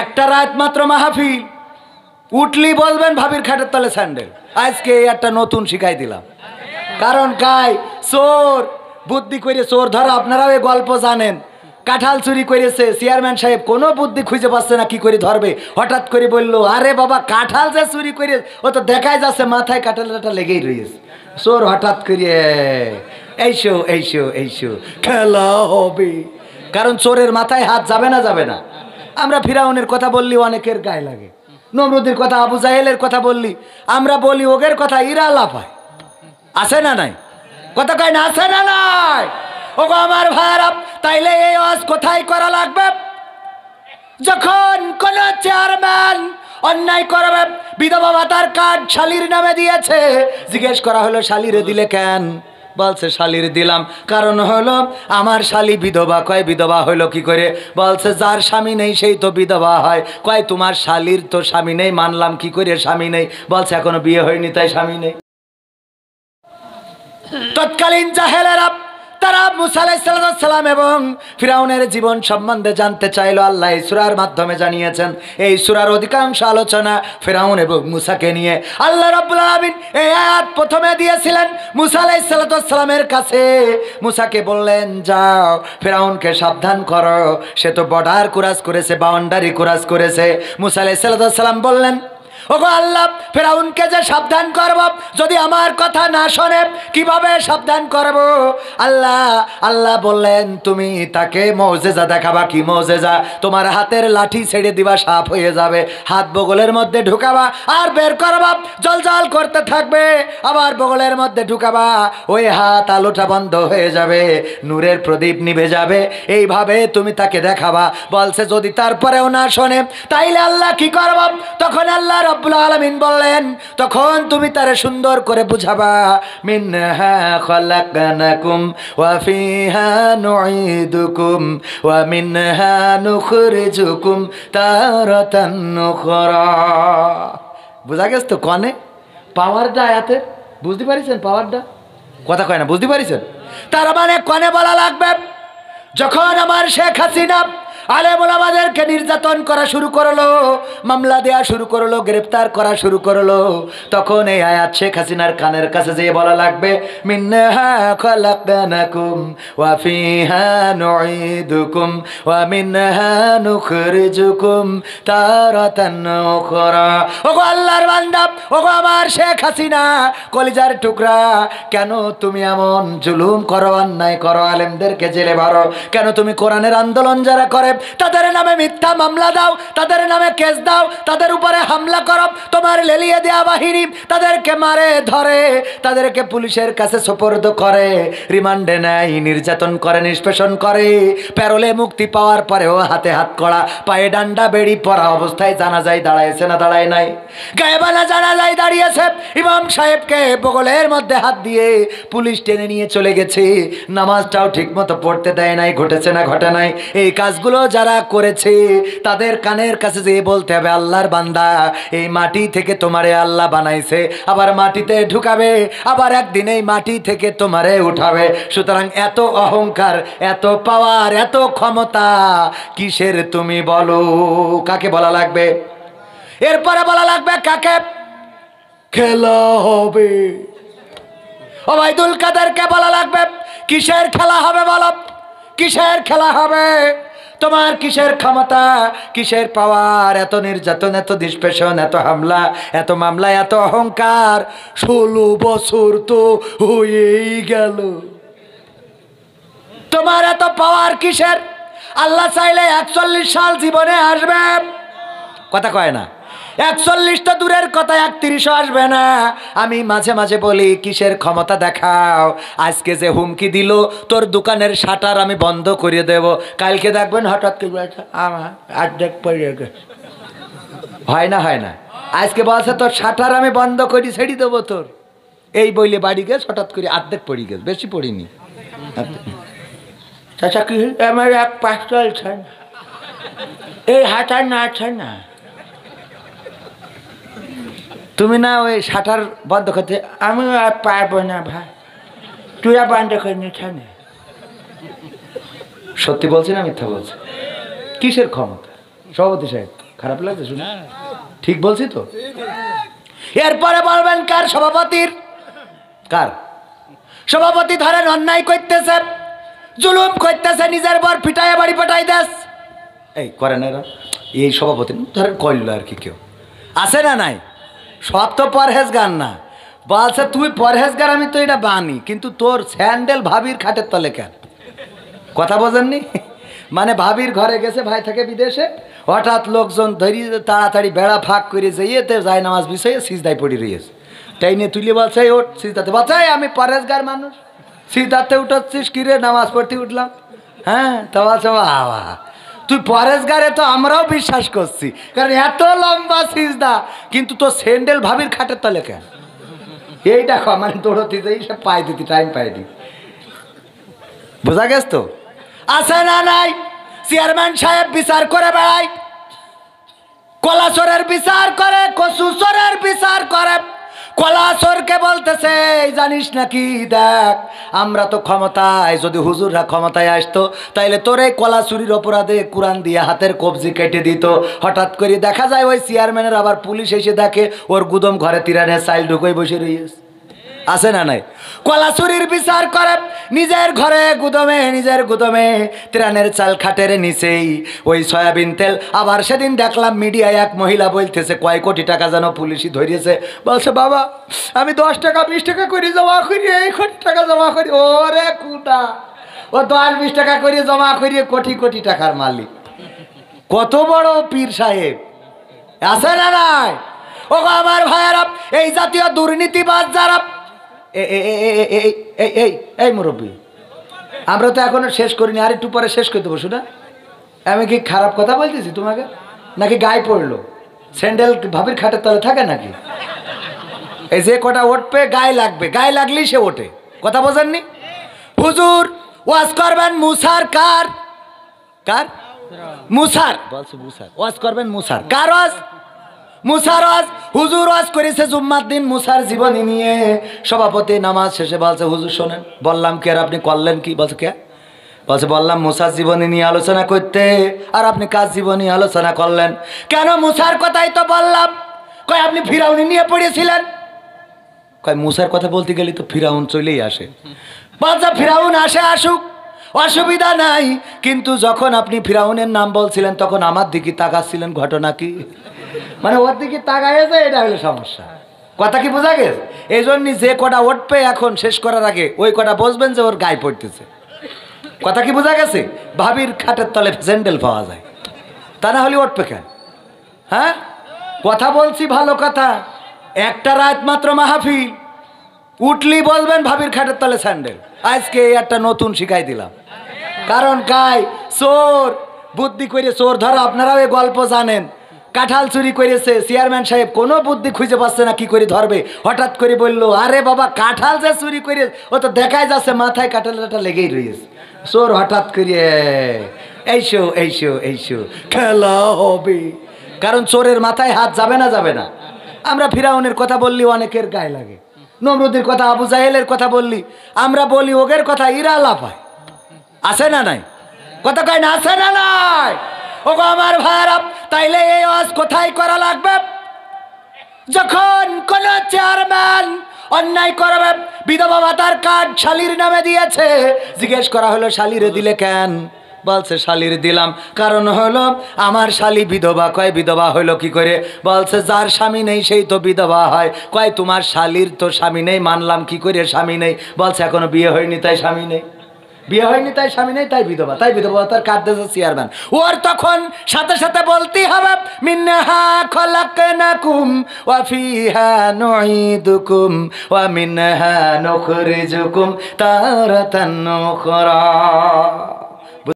একটা রাত মাত্র মাহফিল, উঠলি বলবেন ভাবির খাটের তলে স্যান্ডেল। আজকে একটা নতুন শিখাই দিলাম। কারণ কাই চোর বুদ্ধি করে চোর ধরো, আপনারাও এই গল্প জানেন। কাঁঠাল চুরি করেছে, চেয়ারম্যান সাহেব কোনো বুদ্ধি খুঁজে পাচ্ছে না কি করে ধরবে। হঠাৎ করে বললো, আরে বাবা কাঁঠাল যে চুরি করে, ও তো দেখাই যাচ্ছে মাথায় কাঁঠালটা লেগেই রয়েছে। চোর হঠাৎ করে এইসো এইসো এইসো খেলা হবে। কারণ চোরের মাথায় হাত যাবে না, যাবে না। আমরা ফিরাউনের কথা বললি অনেকের গায়ে লাগে, নমরুদের কথা, আবু জাহেলের কথা বললি, আমরা বলি ওগের কথা, ইরা লাফায়। আছে না নাই? কথা কয় না, আছে না নাই? ওগো আমার ভাইরা, তাইলে এই ওয়াজ কোথায় করা লাগবে? যখন কোন চেয়ারম্যান অন্যায় করবে, বিধবা ভাতার কার্ড শালির নামে দিয়েছে, জিজ্ঞেস করা হলো শালিরে দিলে কেন? বলছে শালির দিলাম কারণ হলো আমার শালি বিধবা। কয় বিধবা হইলো কি করে? বলছে যার স্বামী নেই সেই তো বিধবা হয়। কয় তোমার শালির তো স্বামী নেই, মানলাম কি করে স্বামী নেই? বলছে এখনো বিয়ে হয়নি তাই স্বামী নেই। তৎকালীন জাহেলেরা তারা মুসা আলাইহিস সালাম এবং ফিরাউনের জীবন সম্বন্ধে জানতে চাইলো। আল্লাহ এই সূরার মাধ্যমে জানিয়েছেন। এই সূরার অধিকাংশ আলোচনা ফিরাউন এবং মুসাকে নিয়ে। আল্লাহ রাব্বুল আলামিন এই আয়াত প্রথমে দিয়েছিলেন মুসা আলাইহিস সালামের কাছে। মুসাকে বললেন যাও ফিরাউনকে সাবধান করো, সে তো বর্ডার ক্রস করেছে, বাউন্ডারি ক্রস করেছে। মুসা আলাইহিস সালাম বললেন, ওগো আল্লাহ, ফিরাউনকে যে সাবধান করব, যদি আমার কথা না শোনে কিভাবে সাবধান করব? আল্লাহ বললেন তুমি তাকে মুজিজা দেখাবা। কি মুজিজা? তোমার হাতের লাঠি ছেড়ে দিবা, সাপ হয়ে যাবে, হাত বগলের মধ্যে ঢুকাবা আর বের করবা, জলজল করতে থাকবে, আবার বগলের মধ্যে ঢুকাবা, ওই হাত আলোটা বন্ধ হয়ে যাবে, নূরের প্রদীপ নিভে যাবে, এইভাবে তুমি তাকে দেখাবা। বলছে যদি তারপরেও না শোনে তাইলে আল্লাহ কি করব? তখন আল্লাহ রাব্বুল আলামিন বললেন, তখন তুমি তারে সুন্দর করে বুঝাবা, মিনহা খালাকনাকুম ওয়া ফিহা নুঈদুকুম ওয়া মিনহা নুখরিজুকুম তারাতান উখরা। বুঝা গেছে তো? কনে পাওয়ারটা আয়াতে বুঝতে পারিছেন? পাওয়ারটা কথা কয় না, বুঝতে পারিছেন? তার মানে কনে বলা লাগবে, যখন আমার শেখ হাসিনা আলেম ওলামাদেরকে নির্যাতন করা শুরু করলো, মামলা দেয়া শুরু করলো, গ্রেফতার করা শুরু করলো, তখন এই আয়াত শেখ হাসিনার কানের কাছে যেয়ে বলা লাগবে, মিনহা খালাকনাকুম ওয়া ফিহা নুঈদুকুম ওয়া মিনহা নুখরিজুকুম তারাতান উখরা। ওগো আল্লাহর বান্দা, ওগো আমার শেখ হাসিনা, কলিজার টুকরা, কেন তুমি এমন জুলুম করো, অন্যায় করো, আলেমদেরকে জেলে ভরো? কেন তুমি কোরআনের আন্দোলন যারা করে তাদের নামে মিথ্যা মামলা দাও, তাদের নামে কেস দাও, তাদের উপরে হামলা করো, তোমার লেলিয়ে দেয়া বাহিনী তাদেরকে মারে ধরে, তাদেরকে পুলিশের কাছে সোপর্দ করে, রিমান্ডে নেয়, নির্যাতন করে, নিষ্পেষণ করে, প্যারোলে মুক্তি পাওয়ার পরেও হাতে হাত কড়া, পায়ে ডান্ডা বেড়ি পরা অবস্থায় জানাজায় দাঁড়াইছে না দাঁড়ায় নাই? গায়েবানা জানাজায় দাঁড়িয়েছে, ইমাম সাহেবকে বগলের মধ্যে হাত দিয়ে পুলিশ টেনে নিয়ে চলে গেছে, নামাজটাও ঠিক মতো পড়তে দেয় নাই। ঘটেছে না ঘটে নাই? এই কাজগুলো যারা করেছে তাদের কানের কাছে যেয়ে বলতে হবে, আল্লাহর বান্দা, এই মাটি থেকে তোমারে আল্লাহ বানাইছে, আবার মাটিতে ঢুকাবে, আবার একদিন এই মাটি থেকে তোমারে উঠাবে। সুতরাং এত অহংকার, এত পাওয়ার, এত ক্ষমতা কিসের তুমি বলো? কাকে বলা লাগবে? এরপরে বলা লাগবে কাকে? খেলা হবে। ওবায়দুল কাদেরকে বলা লাগবে, কিসের খেলা হবে বলো? কিসের খেলা হবে? তোমার কিসের ক্ষমতা, কিসের পাওয়ার? এত নির্যাতন, এত নিষ্পেষণ, এত হামলা, এত মামলা, এত অহংকার, 16 বছর তো হয়েই গেল। তোমার এত পাওয়ার কিসের? আল্লাহ চাইলে 41 সাল জীবনে আসবে। কথা কয় না? 41 তো দূরের কথা, 31ও আসবে না। আমি মাঝে মাঝে বলি, কিসের ক্ষমতা দেখাও? আজকে যে হুমকি দিল, তোর দোকানের শাটার আমি বন্ধ করে দেব, কালকে দেখবেন হঠাৎ করে আমার আর্ধেক পড়ে গেছে। হয় না? হয় না? আজকে বলছে তোর শাটার আমি বন্ধ করি, ছেড়ে দেবো তোর, এই বইলে বাড়ি গেছে, হঠাৎ করে আর্ধেক পড়ে গেছে, বেশি পড়িনি। চাচা কি আমার এক পাশ চলছে, এই হাটার না আছে না, তুমি না ওই শাটার বন্ধ করতে? আমি আর পারবো না ভাই, তুই আর বন্ধ করে নিচ্ছে না। সত্যি বলছি না মিথ্যা বলছি? কিসের ক্ষমতা? সভাপতি সাহেব খারাপ লাগছে শুনে? ঠিক বলছি তো? এরপরে বলবেন কার সভাপতির? কার সভাপতি? ধরেন অন্যায় করতেছে, জুলুম করতেছে, নিজের বর পিটায় বাড়ি পাঠাই দেস, এই করে না এরা, এই সভাপতি ধরেন করলো আর কি, কেউ আছে না নাই? সব তো পরহেজগার না। বলছে তুই পরহেজগার, আমি তো এটা বানি, কিন্তু তোর স্যান্ডেল ভাবির খাটের তলে কেন? কথা বোঝেননি? মানে ভাবির ঘরে গেছে ভাই থেকে বিদেশে, হঠাৎ লোকজন ধরিয়ে তাড়াতাড়ি বেড়া ফাঁক করে যাইয়েতে যায় নামাজ বিষয়ে সিজদায় পড়ে রয়েছে, তাই নিয়ে তুলে বলছে ওঠ সিজদাতে, বলছে আমি পরহেজগার মানুষ, সিজদাতে উঠাচ্ছিস কি রে? নামাজ পড়তে উঠলাম। হ্যাঁ, তা বলছে বাবা তুই পরেশগারে তো আমরাও বিশ্বাস করছি, কারণ এত লম্বা সিজদা, কিন্তু তোর স্যান্ডেল ভাবির খাটের তলে কেন? এই দেখো মানে দৌড়তে যাই সব পাই দিতি, টাইম পাই দি। বোঝা গেছ তো? আছে না নাই? চেয়ারম্যান সাহেব বিচার করে বেড়ায়, কলাচরের বিচার করে, কচু চোরের বিচার করে। কলাচোরকে বলতেছে জানিস নাকি, দেখ আমরা তো ক্ষমতায়, যদি হুজুররা ক্ষমতায় আসতো তাইলে তোর এই কলা চুরির অপরাধে কোরআন দিয়ে হাতের কবজি কেটে দিত। হঠাৎ করে দেখা যায় ওই চেয়ারম্যানের আবার পুলিশ এসে দেখে ওর গুদম ঘরে তিরানের চাইল ঢুকোই বসে রয়েছে। আছে না নাই? কলা চুরির বিচার করে, নিজের ঘরে গুদমে, নিজের গুদমে তিরানের চাল খাটের নিচেই ওই সয়াবিন তেল। আবার সেদিন দেখলাম মিডিয়ায় এক মহিলা বলতেছে কয় কোটি টাকা যেন পুলিশই ধরিয়েছে। বলছে বাবা আমি 10 টাকা 20 টাকা করে জমা করি, এই কোটি টাকা জমা করি। ওরে কুটা, ও 10-20 টাকা করে জমা করিয়ে কোটি কোটি টাকার মালিক। কত বড় পীর সাহেব! আছে না নাই? ও আমার ভাইয়েরা, এই জাতীয় দুর্নীতিবাজ যারা, এই মুরব্বী আমরা তো এখনো শেষ করিনি, আর একটু পরে শেষ করে দেবো। শুনা, আমি কি খারাপ কথা বলতেছি তোমাকে? নাকি গায়ে পড়লো? স্যান্ডেল ভাবির খাটের তলে থাকে নাকি? এই যে কটা উঠবে গায়ে লাগবে, গায়ে লাগলেই সে ওঠে। কথা বোঝেননি? হুজুর ওয়াজ করবেন মুসার, কার? কার? মুসার। বলছে মুসার ওয়াজ করবেন, মুসার। কার ওয়াজ? মুসার ওয়াজ। হুজুর ওয়াজ করেছে জুম্মার দিন মুসার জীবনী নিয়ে। সভাপতি নামাজ শেষে বলছে হুজুর শোনেন। বললাম কে? আর আপনি করলেন কি? বলছে কে? বলছে বললাম মুসার জীবনী নিয়ে আলোচনা করতে, আর আপনি কার জীবনী আলোচনা করলেন কেন? মুসার কথাই তো বললাম। কয় আপনি ফিরাউনি নিয়ে পড়েছিলেন। কয় মুসার কথা বলতে গেলে তো ফিরাউন চলেই আসে। বলছে ফিরাউন আসে, আসুক, অসুবিধা নাই, কিন্তু যখন আপনি ফিরাউনের নাম বলছিলেন তখন আমার দিকে তাকাচ্ছিলেন, ঘটনা কি? মানে ওর দিকে তাকাইছে, এটা হলো সমস্যা। কথা কি বোঝা গেছে? এই জন্যই যে কটা উঠবে এখন শেষ করার আগে ওই কটা বসবেন যে ওর গায়ে পড়তেছে। কথা কি বোঝা গেছে? ভাবির খাটের তলে স্যান্ডেল পাওয়া যায়, তা না হলে উঠবে কেন? হ্যাঁ, কথা বলছি ভালো কথা। একটা রাত মাত্র মাহফিল, উঠলি বলবেন ভাবির খাটের তলে স্যান্ডেল। আজকে একটা নতুন শিখাই দিলাম, কারণ গায়ে চোর বুদ্ধি করে চোর ধরো। আপনারাও এই গল্প জানেন, কাঁঠাল চুরি করেছে, চেয়ারম্যান সাহেব কোনো বুদ্ধি খুঁজে পাচ্ছে না কি করে ধরবে। হঠাৎ করে বললো আরে বাবা কাঁঠাল যে চুরি করে, ও তো দেখাই যাচ্ছে মাথায় কাঁঠালটা লেগেই রয়েছে। চোর হঠাৎ করে এইসো এইসো এইসো খেলা হবে, কারণ চোরের মাথায় হাত যাবে না, যাবে না। আমরা ফিরাউনের কথা বললি অনেকের গায়ে লাগে, নমরুদের কথা, আবু জাহেলের কথা বললি, আমরা বলি ওগের কথা, ইরা লাফায়। আছে না নাই? কথা কয় না, আছে না নাই? ও আমার ভাইরা, তাইলে এই ওয়াজ কোথায় করা লাগবে? যখন কোন চেয়ারম্যান অন্যায় করবে, বিধবা ভাতার কার্ড শালির নামে দিয়েছে, জিজ্ঞেস করা হলো শালিরে দিলে কেন? বলছে শালির দিলাম কারণ হলো আমার শালি বিধবা। কয় বিধবা হইলো কি করে? বলছে যার স্বামী নেই সেই তো বিধবা হয়। কয় তোমার শালির তো স্বামী নেই, মানলাম কি করে স্বামী নেই? বলছে এখনো বিয়ে হয়নি তাই স্বামী নেই, বিয়ে হয়নি তাই স্বামী নেই, তাই বিধবা, তাই বিধবা তার কার্ড দিয়েছে চেয়ারম্যান। ওর তখন সাথে সাথে বলতেই হবে মিনহা খলাকনাকুম ওয়া ফিহা নুঈদুকুম ওয়া মিনহা নুখরিজুকুম তারাতান উখরা।